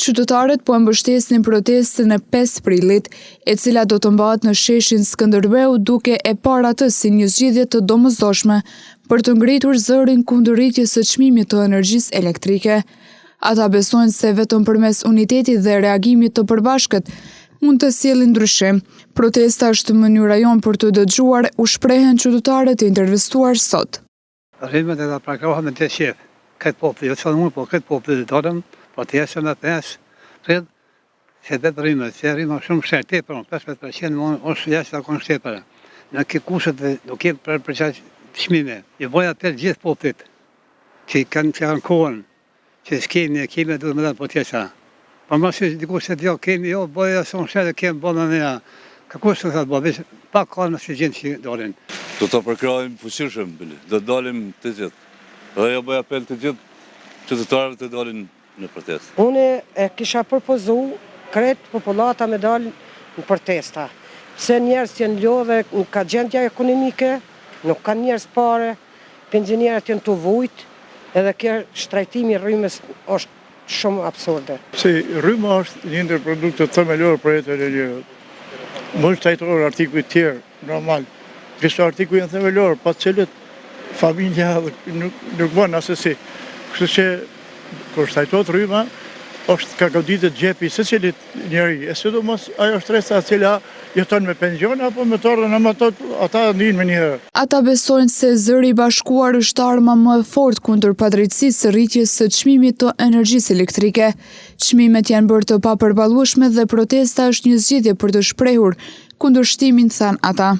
Qytetarët po mbështesin protestën e 5 prillit, e cila do të mbahet në sheshin Skënderbeu, duke e parë atë si një zgjidhje të domosdoshme për të ngritur zërin kundër rritjes së çmimit të energjisë elektrike. Ata besojnë se vetëm përmes unitetit dhe reagimit të përbashkët mund të sjellin ndryshim. Protesta është mënyra jon për të dëgjuar, u shprehen qytetarët e intervistuar sot. Rrimet e ta prakrojnë me të shef. Këtë populli, jo që unë, po këtë populli të dolem, protestën e 5 prill, se dhe të rrimet, se rrimet shumë shërë, tepër, 15% është jashtë akon shtepër. Në këtë kushët dhe do kemë për qaqë shmime. I boja të gjithë popullit, që kanë kohën, që s'kemi, kemi duhet me dhe protesta. Pa më që dikush se t'jo kemi, jo, boja shumë shërë, kemi bona në ja. Ka kushtë të bo, veç pak kalë me si gjithë që dolin. Do të përkrajmë fuqishëm, do dalim të gjithë. Dhe jo bëj apel të gjithë qytetarëve të dalin në protestë. Unë e kisha përpozu kretë populata me dalin në protesta. Pse njerëz që janë lodhe ka gjendja ekonomike, nuk kanë njerëz pare, pensionierët janë të vujt, edhe kjo shtrajtimi i rrymës është shumë absurde. Si rryma është një ndër produktet themelore për jetën e njerëzit. Mund shtrajtohet artikuj tjerë, normal. Këto artikuj janë themelor, pa të cilët familja nuk bën asesi. Kështu që kur shtrajtohet rryma, është ka goditë xhepi secilit njeri, e sidomos ajo shtresa e cila jeton me pension apo me torrën amatot, ata ndin me një herë. Ata besojnë se zëri i bashkuar është arma më e fortë kundër padrejtësisë së rritjes së çmimit të energjisë elektrike. Çmimet janë bërë të papërballueshme dhe protesta është një zgjidhje për të shprehur kundërshtimin, thanë ata.